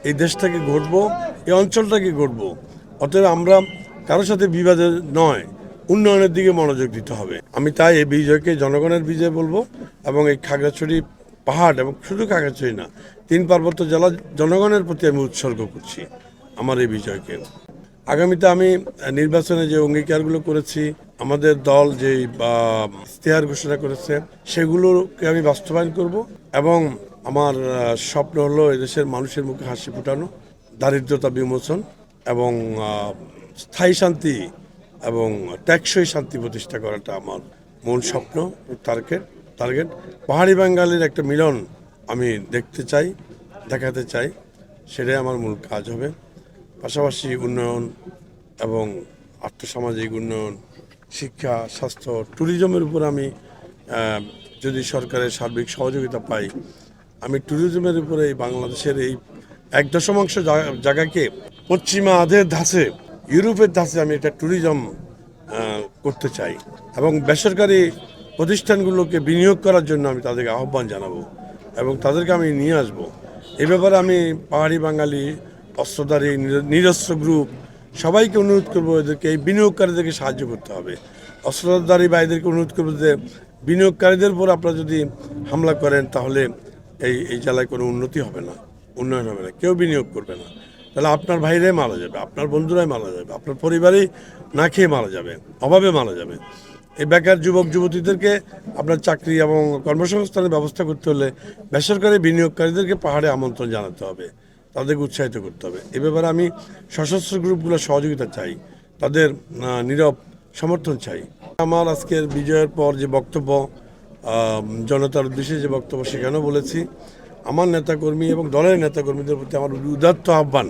এই দেশটাকে গড়বো, এই অঞ্চলটাকে গড়বো। অতএব আমরা কারোর সাথে বিবাদে নয়, উন্নয়নের দিকে মনোযোগ দিতে হবে। আমি তাই এই বিজয়কে জনগণের বিজয় বলবো এবং এই খাগড়াছড়ি পাহাড় এবং শুধু খাগড়াছড়ি না, 3 পার্বত্য জেলা জনগণের প্রতি আমি উৎসর্গ করছি আমার এই বিজয়কে। আগামীতে আমি নির্বাচনে যে অঙ্গীকারগুলো করেছি, আমাদের দল যেই ইশতেহার ঘোষণা করেছে, সেগুলোকে আমি বাস্তবায়ন করব এবং আমার স্বপ্ন হলো এদেশের মানুষের মুখে হাসি ফোটানো, দারিদ্রতা বিমোচন এবং স্থায়ী শান্তি এবং টেকসই শান্তি প্রতিষ্ঠা করাটা আমার মূল স্বপ্ন, টার্গেট। পাহাড়ি বাঙালির একটা মিলন আমি দেখতে চাই, দেখাতে চাই, সেটাই আমার মূল কাজ হবে। পাশাপাশি উন্নয়ন এবং আর্থসামাজিক উন্নয়ন, শিক্ষা, স্বাস্থ্য, ট্যুরিজমের উপর আমি যদি সরকারের সার্বিক সহযোগিতা পাই, আমি ট্যুরিজমের উপরে এই বাংলাদেশের এই 1.5 জায়গাকে পশ্চিমা আধের ধাঁচে, ইউরোপের ধাঁচে আমি এটা ট্যুরিজম করতে চাই এবং বেসরকারি প্রতিষ্ঠানগুলোকে বিনিয়োগ করার জন্য আমি তাদেরকে আহ্বান জানাবো এবং তাদেরকে আমি নিয়ে আসব। এ ব্যাপারে আমি পাহাড়ি বাঙালি, অস্ত্রধারী, নিরস্ত্র গ্রুপ সবাইকে অনুরোধ করবো, এদেরকে এই বিনিয়োগকারীদেরকে সাহায্য করতে হবে। অস্ত্রধারী ভাইদেরকে অনুরোধ করবো যে বিনিয়োগকারীদের উপর আপনারা যদি হামলা করেন তাহলে এই জেলায় কোনো উন্নতি হবে না, উন্নয়ন হবে না, কেউ বিনিয়োগ করবে না। তাহলে আপনার ভাইরাই মারা যাবে, আপনার বন্ধুরাই মারা যাবে, আপনার পরিবারই না খেয়ে মারা যাবে, অভাবে মারা যাবে। এই বেকার যুবক যুবতীদেরকে আপনার চাকরি এবং কর্মসংস্থানের ব্যবস্থা করতে হলে বেসরকারি বিনিয়োগকারীদেরকে পাহাড়ে আমন্ত্রণ জানাতে হবে, তাদেরকে উৎসাহিত করতে হবে। এ ব্যাপারে আমি সশস্ত্র গ্রুপগুলোর সহযোগিতা চাই, তাদের নীরব সমর্থন চাই। আমার আজকের বিজয়ের পর যে বক্তব্য, জনতার উদ্দেশ্যে যে বক্তব্য, সেখানেও বলেছি আমার নেতাকর্মী এবং দলের নেতাকর্মীদের প্রতি আমার উদাত্ত আহ্বান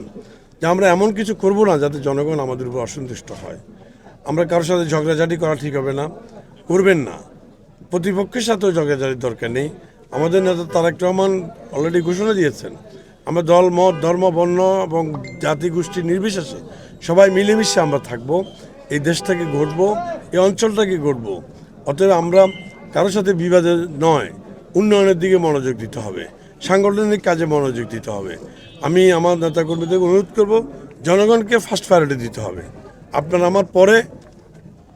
যে আমরা এমন কিছু করব না যাতে জনগণ আমাদের উপর অসন্তুষ্ট হয়। আমরা কারোর সাথে ঝগড়াঝাটি করা ঠিক হবে না, করবেন না। প্রতিপক্ষের সাথেও ঝগড়াঝাটির দরকার নেই। আমাদের নেতা তারেক রহমান অলরেডি ঘোষণা দিয়েছেন, আমরা দল, মত, ধর্ম, বর্ণ এবং জাতি গোষ্ঠী নির্বিশেষে সবাই মিলেমিশে আমরা থাকব, এই দেশটাকে গড়বো, এই অঞ্চলটাকে গড়বো। অতএব আমরা কারোর সাথে বিবাদে নয়, উন্নয়নের দিকে মনোযোগ দিতে হবে, সাংগঠনিক কাজে মনোযোগ দিতে হবে। আমি আমার নেতাকর্মীদের অনুরোধ করব, জনগণকে ফার্স্ট প্রায়োরিটি দিতে হবে। আপনারা আমার পরে,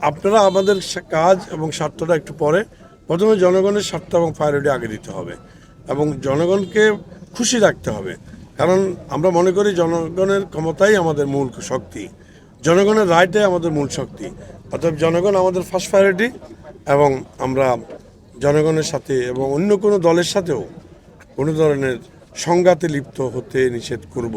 আপনারা আমাদের কাজ এবং স্বার্থটা একটু পরে, প্রথমে জনগণের স্বার্থ এবং প্রায়োরিটি আগে দিতে হবে এবং জনগণকে খুশি রাখতে হবে। কারণ আমরা মনে করি জনগণের ক্ষমতাই আমাদের মূল শক্তি, জনগণের রায়টাই আমাদের মূল শক্তি। অর্থাৎ জনগণ আমাদের ফার্স্ট প্রায়োরিটি এবং আমরা জনগণের সাথে এবং অন্য কোনো দলের সাথেও কোনো ধরনের সংঘাতে লিপ্ত হতে নিষেধ করব।